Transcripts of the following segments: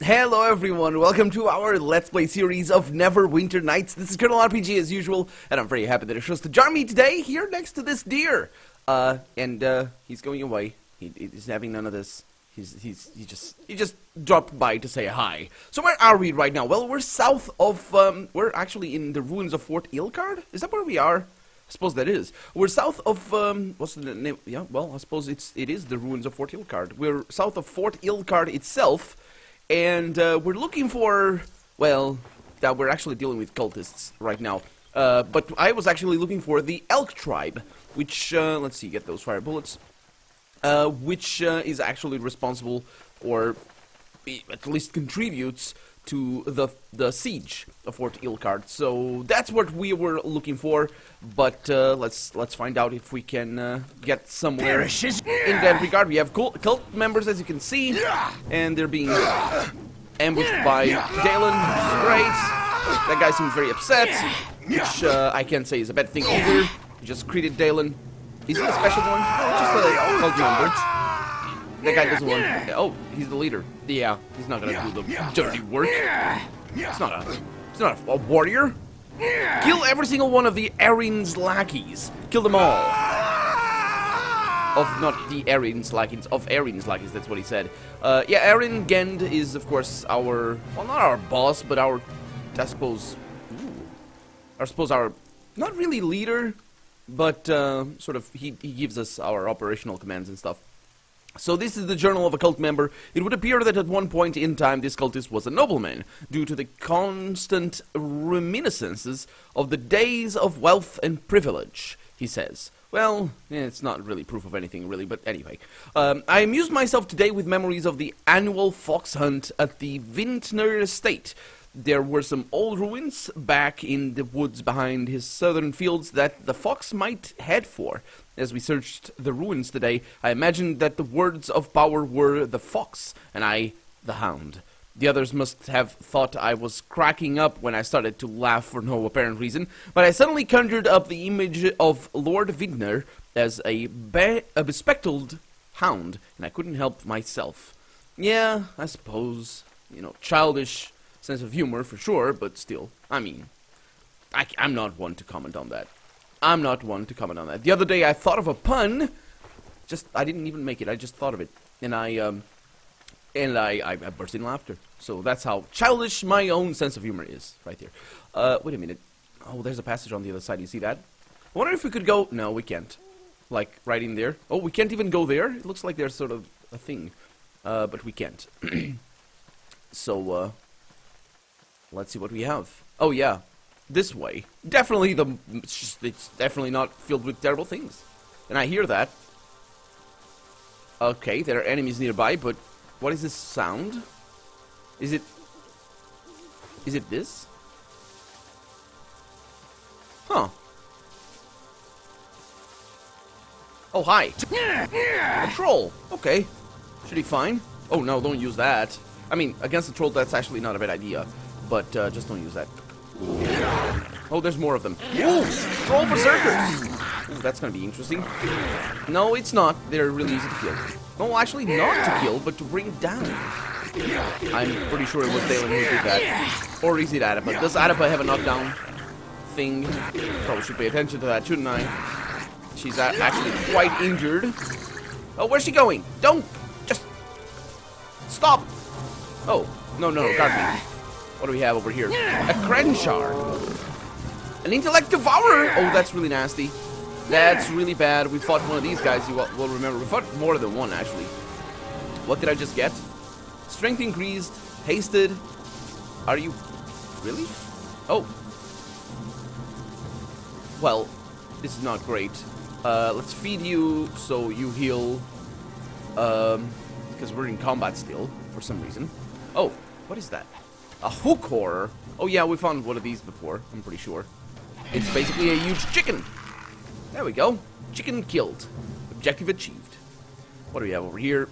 Hello everyone, welcome to our Let's Play series of Neverwinter Nights. This is Colonel RPG as usual, and I'm very happy that it chose to join me today here next to this deer. He's going away. He's having none of this. He just dropped by to say hi. So where are we right now? Well, we're south of, we're actually in the ruins of Fort Ilkard? Is that where we are? I suppose that is. We're south of, what's the name? Yeah, well, I suppose it is the ruins of Fort Ilkard. We're south of Fort Ilkard itself. And we're looking for, well, we're actually dealing with cultists right now. But I was actually looking for the Elk Tribe, which, let's see, get those fire bullets, which is actually responsible, or at least contributes to the siege of Fort Ilkard. So that's what we were looking for, but let's find out if we can get somewhere in that regard. We have cult members, as you can see, and they're being ambushed by Dalen. Great. That guy seems very upset, which I can't say is a bad thing either. We just greeted Dalen. Is he a special one? Just a cult member. That guy doesn't want... Oh, he's the leader. Yeah, he's not gonna do the dirty work. He's not a warrior. Kill every single one of the Erin's lackeys. Kill them all. Of not the Erin's lackeys, of Erin's lackeys, that's what he said. Yeah, Erin Gend is, of course, our... Well, not our boss, but our... I suppose... our... Not really leader, but sort of... He gives us our operational commands and stuff. So this is the journal of a cult member. It would appear that at one point in time this cultist was a nobleman, due to the constant reminiscences of the days of wealth and privilege, he says. Well, it's not really proof of anything, really, but anyway. I amused myself today with memories of the annual fox hunt at the Vintner estate. There were some old ruins back in the woods behind his southern fields that the fox might head for. As we searched the ruins today, I imagined that the words of power were the fox, and I, the hound. The others must have thought I was cracking up when I started to laugh for no apparent reason, but I suddenly conjured up the image of Lord Vintner as a bespectacled hound, and I couldn't help myself. Yeah, I suppose, you know, childish sense of humor for sure, but still, I mean, I'm not one to comment on that. I'm not one to comment on that. The other day I thought of a pun, I didn't even make it, I just thought of it, and I burst in laughter. So that's how childish my own sense of humor is, right there. Wait a minute. Oh, there's a passage on the other side, you see that? I wonder if we could go... No, we can't. Like, right in there. Oh, we can't even go there? It looks like there's sort of a thing. But we can't. So, let's see what we have. Oh, yeah. This way. Definitely it's definitely not filled with terrible things. And I hear that. Okay, there are enemies nearby, but what is this sound? Is it this? Huh. Oh, hi. A troll. Okay. Should be fine. Oh, no, don't use that. I mean, against the troll, that's actually not a bad idea. But, just don't use that. Oh, there's more of them. Ooh, troll berserkers. Ooh, that's gonna be interesting. No, it's not. They're really easy to kill. No, actually not to kill, but to bring down. I'm pretty sure it was Dalen who did that. Or is it Adapa? Does Adapa have a knockdown thing? Probably should pay attention to that, shouldn't I? She's actually quite injured. Oh, where's she going? Don't! Just... Stop! Oh, no, guard me. What do we have over here? A Crenchar. An Intellect Devourer! Oh, that's really nasty. That's really bad. We fought one of these guys, you will remember. We fought more than one, actually. What did I just get? Strength increased. Hasted. Are you... Really? Oh. Well, this is not great. Let's feed you so you heal. Because we're in combat still, for some reason. Oh, what is that? A hook horror. Oh yeah, we found one of these before, I'm pretty sure. It's basically a huge chicken. There we go. Chicken killed. Objective achieved. What do we have over here?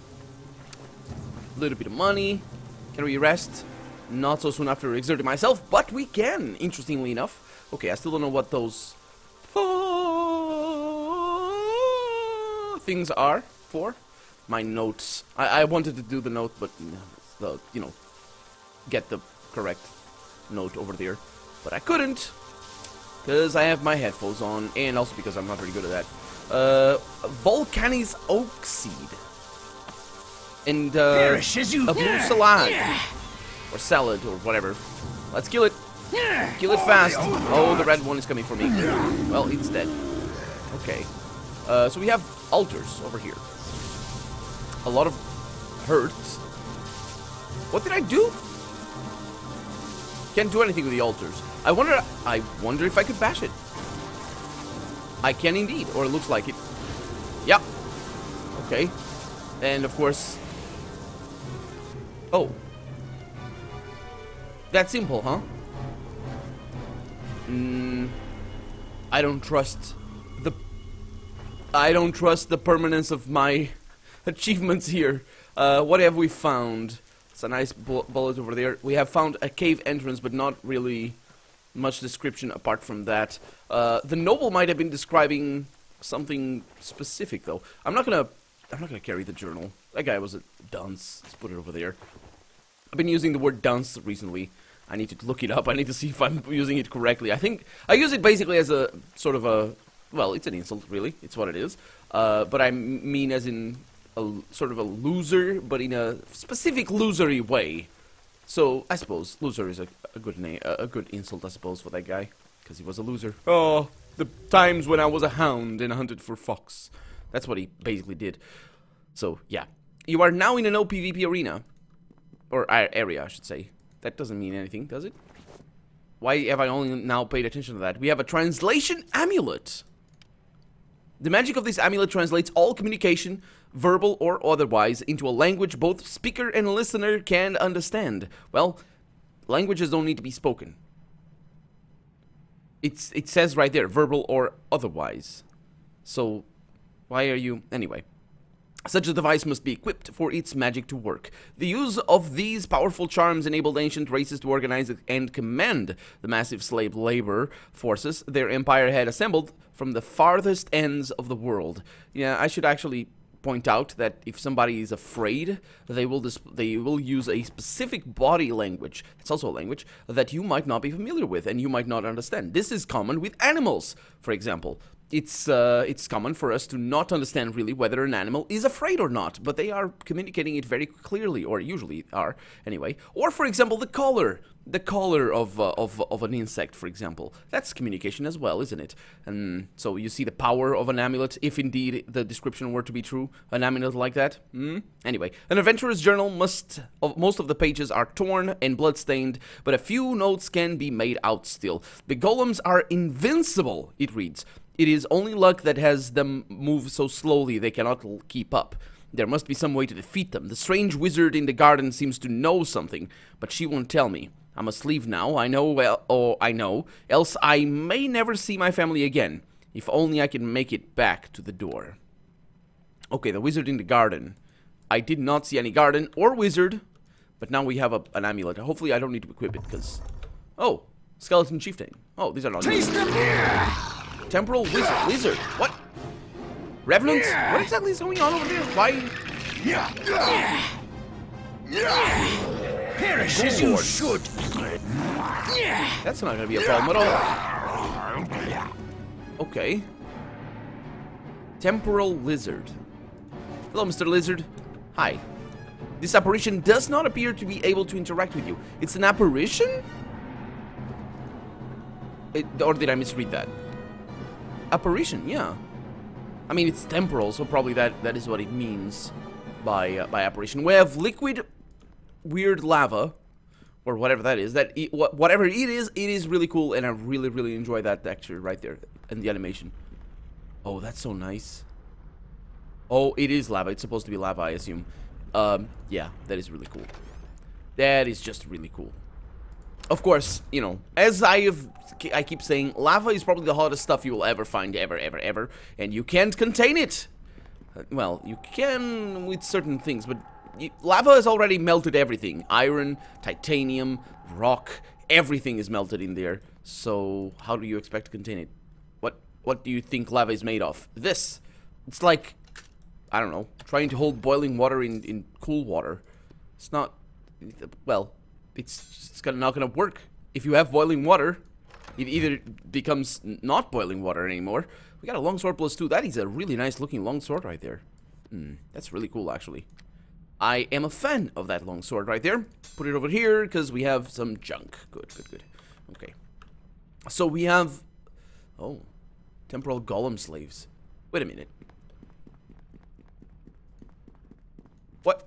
A little bit of money. Can we rest? Not so soon after exerting myself, but we can, interestingly enough. Okay, I still don't know what those things are for. My notes. I wanted to do the note, but you know, get the correct note over there. But I couldn't, because I have my headphones on, and also because I'm not very good at that. Volcanis oak seed. And, a blue salad. Or salad, or whatever. Let's kill it. Kill it fast. Oh, the red one is coming for me. Well, it's dead. Okay. So we have altars over here. A lot of hurts. What did I do? Can't do anything with the altars. I wonder if I could bash it. I can indeed, or it looks like it. Yep. Okay. And of course. Oh. That simple, huh? I don't trust the permanence of my achievements here. What have we found? It's a nice bullet over there. We have found a cave entrance, but not really much description apart from that. The noble might have been describing something specific, though. I'm not gonna carry the journal. That guy was a dunce. Let's put it over there. I've been using the word dunce recently. I need to look it up. I need to see if I'm using it correctly. I think I use it basically as a sort of a, well, it's an insult, really. It's what it is. But I mean as in a sort of a loser, but in a specific losery way. So I suppose loser is a good name, a good insult, I suppose, for that guy, because he was a loser. Oh, the times when I was a hound and hunted for fox. That's what he basically did. So yeah, you are now in an OPVP arena, or area, I should say. That doesn't mean anything, does it? Why have I only now paid attention to that? We have a translation amulet. The magic of this amulet translates all communication, verbal or otherwise, into a language both speaker and listener can understand. Well, languages don't need to be spoken. It says right there, verbal or otherwise. So, why are you... Anyway. Such a device must be equipped for its magic to work. The use of these powerful charms enabled ancient races to organize and command the massive slave labor forces their empire had assembled from the farthest ends of the world. Yeah, I should actually point out that if somebody is afraid, they will use a specific body language. It's also a language that you might not be familiar with and you might not understand. This is common with animals, for example. It's common for us to not understand really whether an animal is afraid or not, but they are communicating it very clearly, or usually are, anyway. Or, for example, the color of an insect, for example. That's communication as well, isn't it? And so you see the power of an amulet, if indeed the description were to be true, an amulet like that. Anyway, an adventurer's journal most of the pages are torn and bloodstained, but a few notes can be made out still. The golems are invincible, it reads. It is only luck that has them move so slowly they cannot keep up. There must be some way to defeat them. The strange wizard in the garden seems to know something, but she won't tell me. I must leave now, I know, else I may never see my family again. If only I can make it back to the door. Okay, the wizard in the garden. I did not see any garden or wizard, but now we have an amulet. Hopefully I don't need to equip it, because... Oh, skeleton chieftain. Oh, these are not... Taste them here! Temporal wizard. What? Revenants? What exactly is going on over there? Why? Perish as you should. That's not gonna be a problem at all. Okay. Temporal lizard. Hello, Mr. Lizard. Hi. This apparition does not appear to be able to interact with you. It's an apparition? Or did I misread that? Apparition, yeah. I mean, it's temporal, so probably that is what it means by apparition. We have liquid, weird lava, or whatever that is. Whatever it is really cool, and I really, really enjoy that texture right there and the animation. Oh, that's so nice. Oh, it is lava. It's supposed to be lava, I assume. Yeah, that is really cool. That is just really cool. Of course, you know, as I keep saying, lava is probably the hottest stuff you will ever find, ever, and you can't contain it. Well, you can with certain things, but lava has already melted everything. Iron, titanium, rock, everything is melted in there. So, how do you expect to contain it? What do you think lava is made of? This. It's like, I don't know, trying to hold boiling water in cool water. It's not, well... it's not gonna work. If you have boiling water, it either becomes not boiling water anymore. We got a longsword +2. That is a really nice looking longsword right there. That's really cool, actually. I am a fan of that longsword right there. Put it over here because we have some junk. Good, good, good. Okay. So we have... Oh. Temporal golem slaves. Wait a minute. What?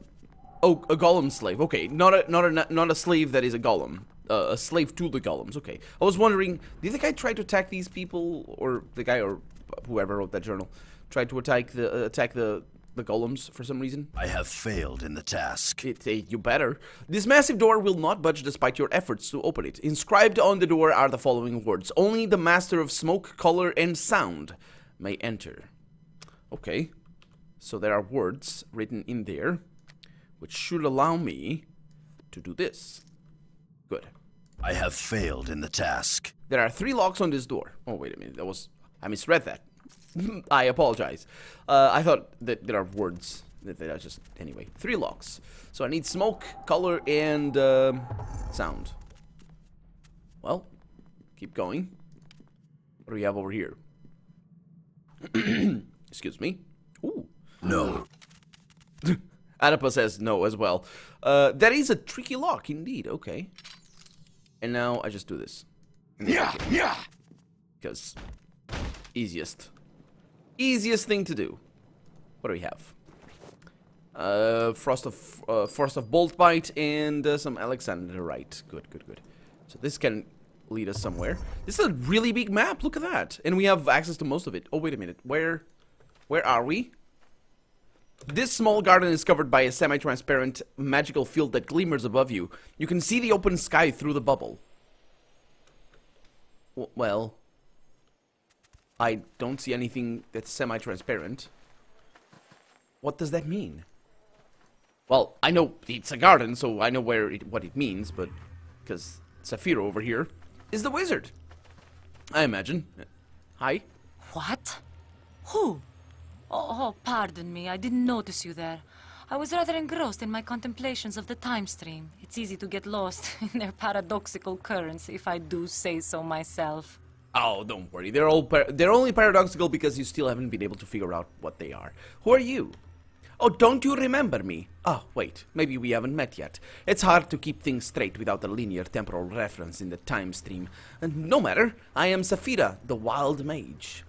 Oh, a golem slave. Okay, not a slave that is a golem. A slave to the golems. Okay. I was wondering, did the guy try to attack these people, or the guy, or whoever wrote that journal, tried to attack the golems for some reason? I have failed in the task. You better. This massive door will not budge despite your efforts to open it. Inscribed on the door are the following words: only the master of smoke, color, and sound may enter. Okay. So there are words written in there, which should allow me to do this. Good. I have failed in the task. There are 3 locks on this door. Oh, wait a minute. I misread that. I apologize. I thought that there are words. That are just... Anyway, 3 locks. So I need smoke, color, and sound. Well, keep going. What do we have over here? Excuse me. Ooh. No. Adapa says no as well. That is a tricky lock indeed. Okay. And now I just do this. Yeah, yeah. Because easiest thing to do. What do we have? Force of Bolt Bite and some Alexanderite. Good, good, good. So this can lead us somewhere. This is a really big map. Look at that. And we have access to most of it. Oh, wait a minute. Where are we? This small garden is covered by a semi-transparent magical field that glimmers above you. You can see the open sky through the bubble. Well, I don't see anything that's semi-transparent. What does that mean? Well, I know it's a garden, so I know what it means, but... Because Saphira over here is the wizard, I imagine. Hi? What? Who? Oh, pardon me. I didn't notice you there. I was rather engrossed in my contemplations of the time stream. It's easy to get lost in their paradoxical currents, if I do say so myself. Oh, don't worry. They're only paradoxical because you still haven't been able to figure out what they are. Who are you? Oh, don't you remember me? Oh, wait. Maybe we haven't met yet. It's hard to keep things straight without a linear temporal reference in the time stream. And no matter. I am Saphira, the wild mage.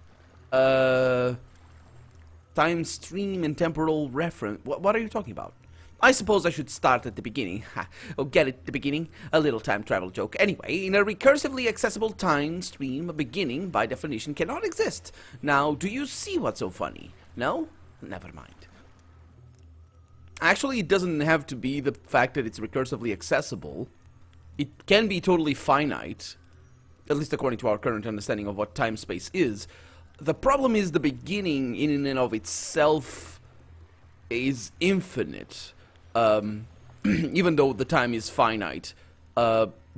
Time stream and temporal reference. What are you talking about? I suppose I should start at the beginning. Ha. Oh, get it, the beginning? A little time travel joke. Anyway, in a recursively accessible time stream, a beginning, by definition, cannot exist. Now, do you see what's so funny? No? Never mind. Actually, it doesn't have to be the fact that it's recursively accessible. It can be totally finite, at least according to our current understanding of what time-space is. The problem is the beginning in and of itself is infinite, even though the time is finite,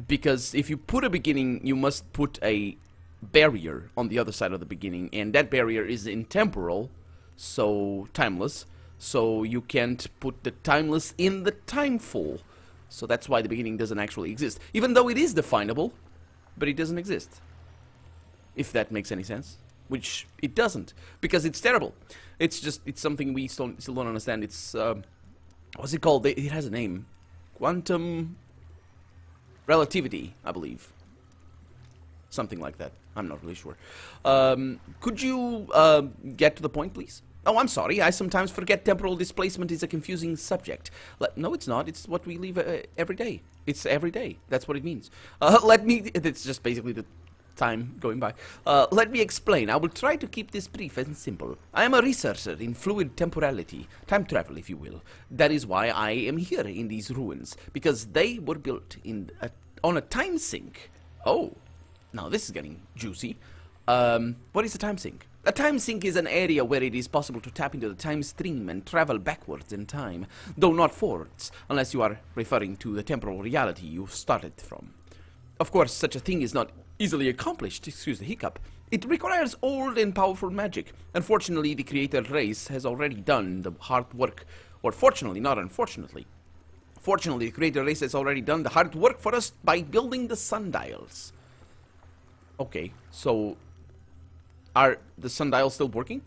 because if you put a beginning, you must put a barrier on the other side of the beginning, and that barrier is intemporal, so timeless, so you can't put the timeless in the timeful, so that's why the beginning doesn't actually exist, even though it is definable, but it doesn't exist, if that makes any sense. Which it doesn't, because it's terrible. It's something we still don't understand. It's, what's it called? It has a name. Quantum relativity, I believe. Something like that. I'm not really sure. Could you, get to the point, please? Oh, I'm sorry. I sometimes forget temporal displacement is a confusing subject. No, it's not. It's what we live every day. It's every day. That's what it means. It's just basically the time going by. Let me explain. I will try to keep this brief and simple. I am a researcher in fluid temporality, time travel if you will. That is why I am here in these ruins, because they were built on a time sink. Oh, now this is getting juicy. What is a time sink? A time sink is an area where it is possible to tap into the time stream and travel backwards in time, though not forwards, unless you are referring to the temporal reality you started from. Of course, such a thing is not easily accomplished, excuse the hiccup. It requires old and powerful magic. Unfortunately, the creator race has already done the hard work, or fortunately, not unfortunately. Fortunately, the creator race has already done the hard work for us by building the sundials. Okay, so are the sundials still working?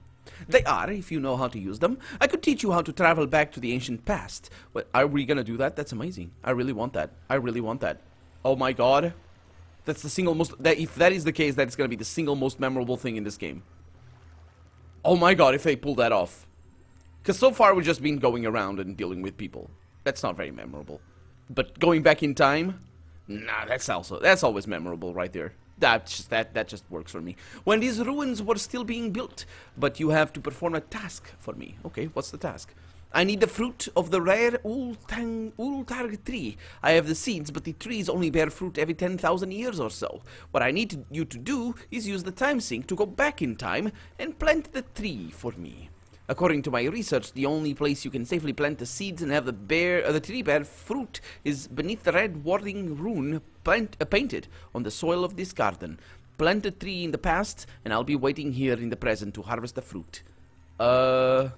They are, if you know how to use them. I could teach you how to travel back to the ancient past. But are we gonna do that? That's amazing. I really want that. I really want that. Oh my god. That's the single most... if that is the case, that's gonna be the single most memorable thing in this game. Oh my god, if they pull that off. Because so far we've just been going around and dealing with people. That's not very memorable. But going back in time... Nah, that's always memorable right there. That just works for me. When these ruins were still being built, but you have to perform a task for me. Okay, what's the task? I need the fruit of the rare Ultarg tree. I have the seeds, but the trees only bear fruit every 10,000 years or so. What I need you to do is use the time sink to go back in time and plant the tree for me. According to my research, the only place you can safely plant the seeds and have the tree bear fruit is beneath the red warding rune painted on the soil of this garden. Plant a tree in the past, and I'll be waiting here in the present to harvest the fruit. That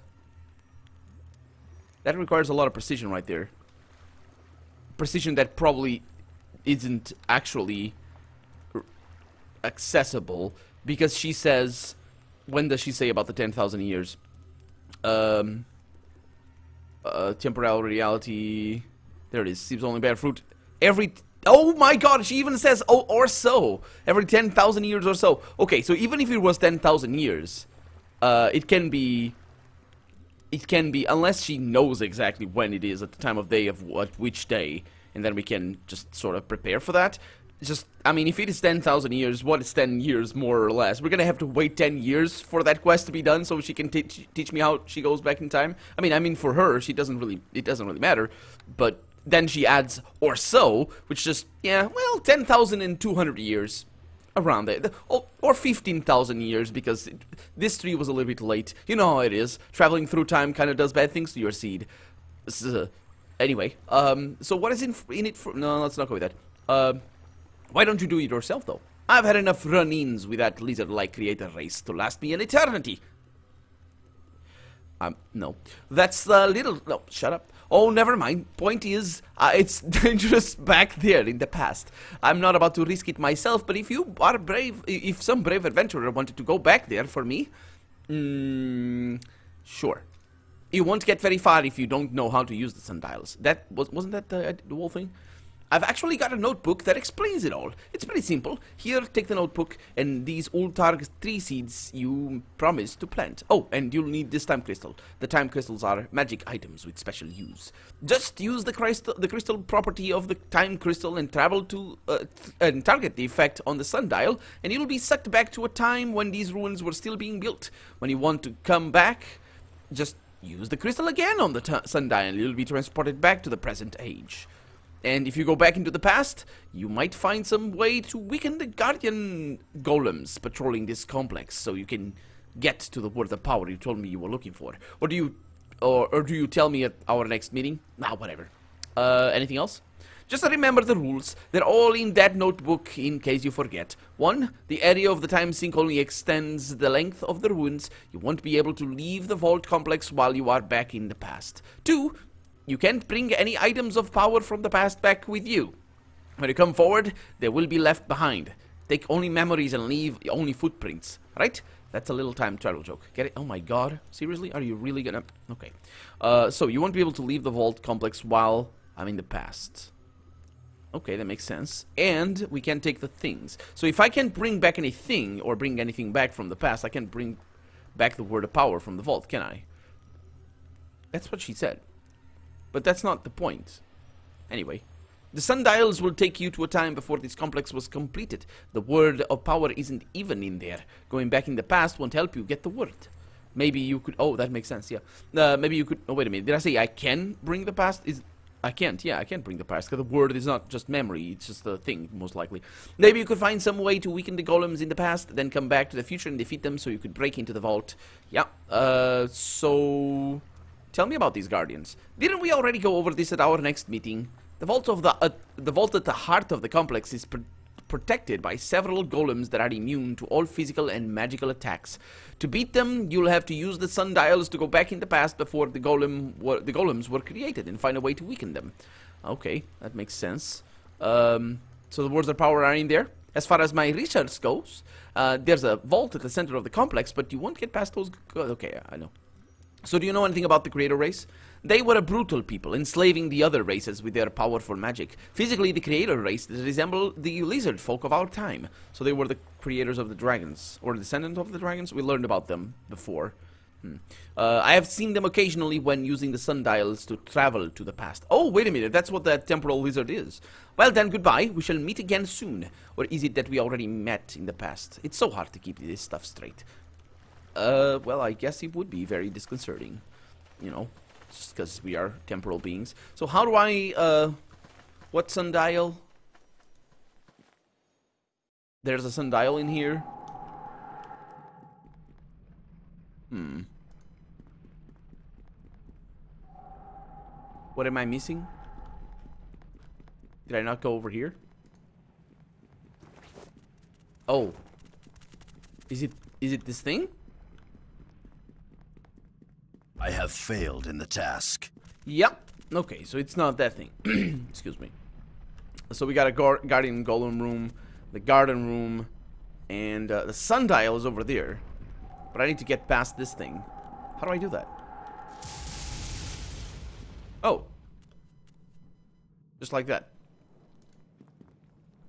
requires a lot of precision right there. Precision that probably isn't actually accessible, because she says... When does she say about the 10,000 years? Temporal reality. There it is. Seems only bear fruit every... Oh my god, she even says, oh, or so. Every 10,000 years or so. Okay, so even if it was 10,000 years, it can be, unless she knows exactly when it is at the time of day of which day, and then we can just sort of prepare for that. Just, I mean, if it is 10,000 years, what is 10 years more or less? We're gonna have to wait 10 years for that quest to be done so she can teach me how she goes back in time. I mean, for her, it doesn't really matter, but then she adds or so, which just, yeah, well, 10,200 years. Around there. Or 15,000 years, because this tree was a little bit late. You know how it is. Traveling through time kind of does bad things to your seed. Anyway, so what is in it for... No, let's not go with that. Why don't you do it yourself, though? I've had enough run-ins with that lizard-like creator race to last me an eternity. No. That's a little... No, shut up. Oh, never mind. Point is, it's dangerous back there in the past. I'm not about to risk it myself, but if you are brave... If some brave adventurer wanted to go back there for me... sure. You won't get very far if you don't know how to use the sundials. Wasn't that the whole thing? I've actually got a notebook that explains it all. It's pretty simple. Here, take the notebook and these Ultarg tree seeds you promised to plant. Oh, and you'll need this time crystal. The time crystals are magic items with special use. Just use the crystal property of the time crystal and travel to and target the effect on the sundial, and you'll be sucked back to a time when these ruins were still being built. When you want to come back, just use the crystal again on the sundial, and you'll be transported back to the present age. And if you go back into the past, you might find some way to weaken the guardian golems patrolling this complex, so you can get to the word of power you told me you were looking for. Or do you tell me at our next meeting? Nah, whatever. Anything else? Just remember the rules. They're all in that notebook in case you forget. 1. The area of the time sink only extends the length of the ruins. You won't be able to leave the vault complex while you are back in the past. 2. You can't bring any items of power from the past back with you. When you come forward, they will be left behind. Take only memories and leave only footprints. Right? That's a little time travel joke. Get it? Oh my god. Seriously? Are you really gonna... Okay. So you won't be able to leave the vault complex while I'm in the past. Okay, that makes sense. And we can take the things. So if I can't bring back anything, or bring anything back from the past, I can bring back the word of power from the vault, can I? That's what she said. But that's not the point. Anyway, the sundials will take you to a time before this complex was completed. The word of power isn't even in there. Going back in the past won't help you get the word. Maybe you could... Oh, that makes sense, yeah. Maybe you could... Oh, wait a minute. Did I say I can bring the past? I can't. Yeah, I can't bring the past, because the word is not just memory. It's just a thing, most likely. Maybe you could find some way to weaken the golems in the past, then come back to the future and defeat them so you could break into the vault. Yeah, so... Tell me about these guardians. Didn't we already go over this at our next meeting? The vault at the heart of the complex is protected by several golems that are immune to all physical and magical attacks. To beat them, you'll have to use the sundials to go back in the past before the golems were created and find a way to weaken them. Okay, that makes sense. So the words of power are in there. As far as my research goes, there's a vault at the center of the complex, but you won't get past those... Okay, I know. So do you know anything about the creator race? They were a brutal people, enslaving the other races with their powerful magic. Physically, the creator race resembled the lizard folk of our time. So they were the creators of the dragons, or descendant of the dragons? We learned about them before. I have seen them occasionally when using the sundials to travel to the past. Oh, wait a minute, that's what that temporal lizard is. Well then, goodbye, we shall meet again soon. Or is it that we already met in the past? It's so hard to keep this stuff straight. Well, I guess it would be very disconcerting. You know, just because we are temporal beings. So how do I, what sundial? There's a sundial in here. What am I missing? Did I not go over here? Oh. Is it this thing? I have failed in the task. Yep. Okay, so it's not that thing. Excuse me. So we got a guardian golem room, the garden room, and the sundial is over there. But I need to get past this thing. How do I do that? Oh. Just like that.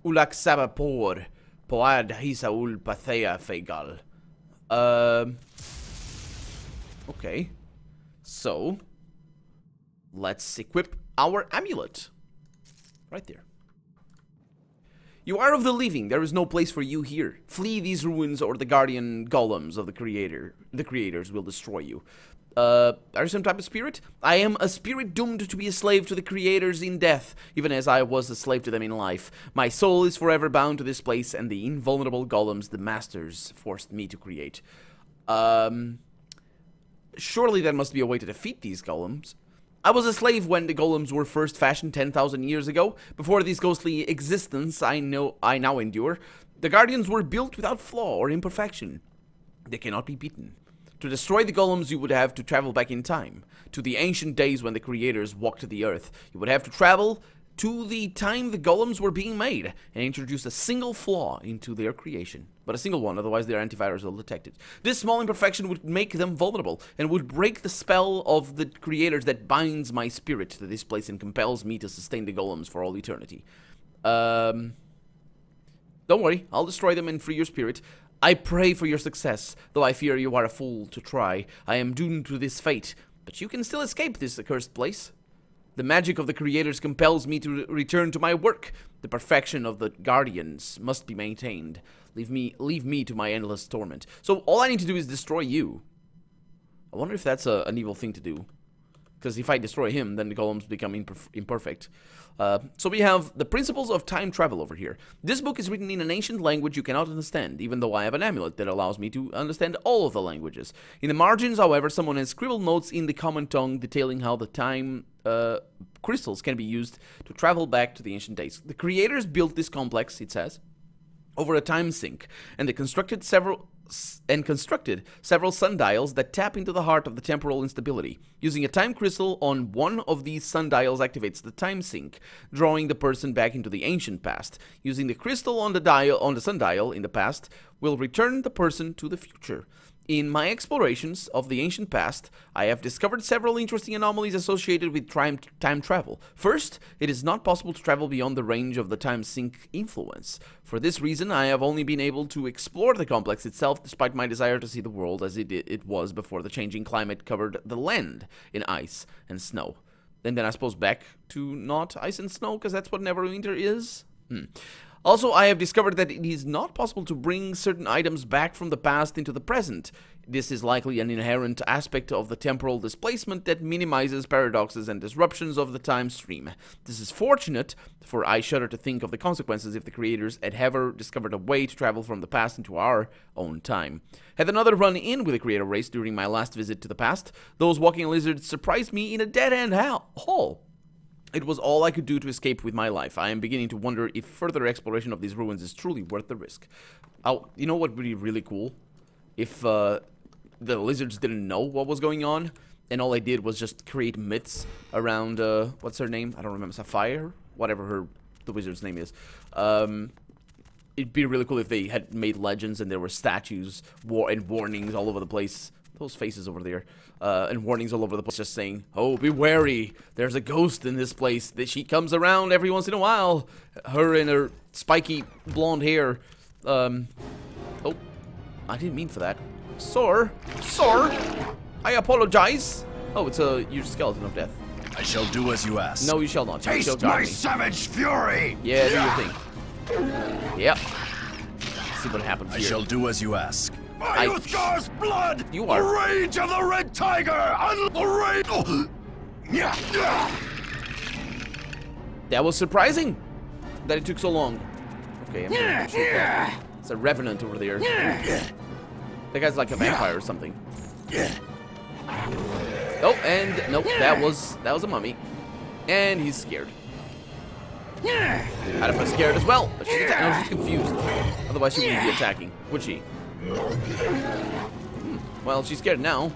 Ulak sabapor. Poad hisaul pathea fegal. Okay. So, let's equip our amulet. Right there. You are of the living. There is no place for you here. Flee these ruins, or the guardian golems of the creators will destroy you. Are you some type of spirit? I am a spirit doomed to be a slave to the creators in death, even as I was a slave to them in life. My soul is forever bound to this place and the invulnerable golems the masters forced me to create. Surely there must be a way to defeat these golems. I was a slave when the golems were first fashioned 10,000 years ago. Before this ghostly existence I now endure, the guardians were built without flaw or imperfection. They cannot be beaten. To destroy the golems, you would have to travel back in time, to the ancient days when the creators walked the earth. You would have to travel to the time the golems were being made, and introduce a single flaw into their creation. But a single one, otherwise their antivirus will detect it. This small imperfection would make them vulnerable, and would break the spell of the creators that binds my spirit to this place and compels me to sustain the golems for all eternity. Don't worry, I'll destroy them and free your spirit. I pray for your success, though I fear you are a fool to try. I am doomed to this fate, but you can still escape this accursed place. The magic of the creators compels me to return to my work. The perfection of the guardians must be maintained. Leave me to my endless torment. So all I need to do is destroy you. I wonder if that's an evil thing to do. Because if I destroy him, then the golems become imperfect. So we have the principles of time travel over here. This book is written in an ancient language you cannot understand, even though I have an amulet that allows me to understand all of the languages. In the margins, however, someone has scribbled notes in the common tongue detailing how the time crystals can be used to travel back to the ancient days. The creators built this complex, it says, over a time sink, and they constructed several sundials that tap into the heart of the temporal instability. Using a time crystal on one of these sundials activates the time sink, drawing the person back into the ancient past. Using the crystal on the sundial in the past will return the person to the future. In my explorations of the ancient past, I have discovered several interesting anomalies associated with time travel. First, it is not possible to travel beyond the range of the time sink influence. For this reason, I have only been able to explore the complex itself, despite my desire to see the world as it was before the changing climate covered the land in ice and snow. And then I suppose back to not ice and snow, because that's what Neverwinter is? Also, I have discovered that it is not possible to bring certain items back from the past into the present. This is likely an inherent aspect of the temporal displacement that minimizes paradoxes and disruptions of the time stream. This is fortunate, for I shudder to think of the consequences if the creators had ever discovered a way to travel from the past into our own time. Had another run-in with the creator race during my last visit to the past. Those walking lizards surprised me in a dead-end hall. It was all I could do to escape with my life. I am beginning to wonder if further exploration of these ruins is truly worth the risk. You know what would be really cool? If the lizards didn't know what was going on, and all I did was just create myths around, what's her name? I don't remember, Sapphire? Whatever the wizard's name is. It'd be really cool if they had made legends and there were statues and warnings all over the place. Those faces over there. And warnings all over the place just saying, oh, be wary. There's a ghost in this place. That she comes around every once in a while. Her and her spiky blonde hair. Oh, I didn't mean for that. Sir, I apologize. Oh, it's your skeleton of death. I shall do as you ask. No, you shall not. You shall Taste guard my me. savage fury! Yeah, do your thing. Yep. Let's see what happens I here. shall do as you ask. I- My Uthgar's blood! You are- The rage of the Red Tiger! And the rage... That was surprising that it took so long. Okay, I'm gonna shoot that. It's a revenant over there. That guy's like a vampire or something. Oh, and nope, that was a mummy. And he's scared. I'd have scared as well. But she's no, she's confused. Otherwise, she wouldn't be attacking, would she? Well, she's scared now.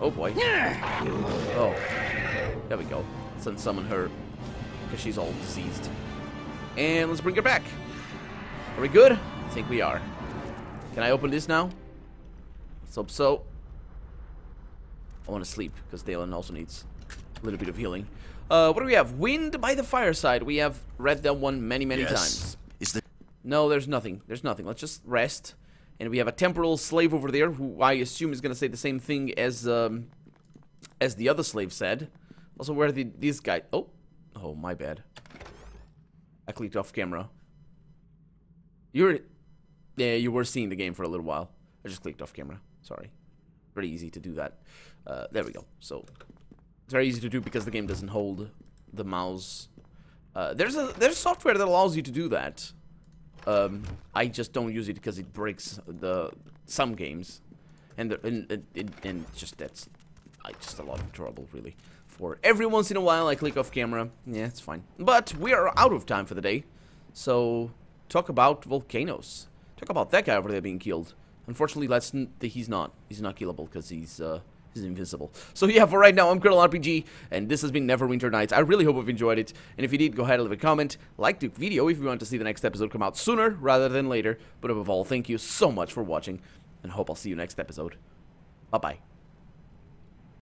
Oh boy. Oh, there we go. Let's unsummon her because she's all diseased. And let's bring her back. Are we good? I think we are. Can I open this now? Let's hope so. I want to sleep because Dalen also needs a little bit of healing. What do we have? Wind by the fireside. We have read that one many times. Is there... No, there's nothing. There's nothing. Let's just rest. And we have a temporal slave over there who I assume is going to say the same thing as the other slave said. Also, where are these guys? Oh, my bad. I clicked off camera. Yeah, you were seeing the game for a little while. I just clicked off camera. Sorry. Pretty easy to do that. There we go. So it's very easy to do because the game doesn't hold the mouse. There's software that allows you to do that. I just don't use it because it breaks some games, and just that's just a lot of trouble really. For every once in a while I click off camera. Yeah, it's fine. But we are out of time for the day. So talk about volcanoes. Talk about that guy over there being killed. Unfortunately, he's not killable because he's invincible. So yeah, for right now, I'm Colonel RPG, and this has been Neverwinter Nights. I really hope you've enjoyed it, and if you did, go ahead and leave a comment, like the video if you want to see the next episode come out sooner rather than later. But above all, thank you so much for watching, and hope I'll see you next episode. Bye-bye.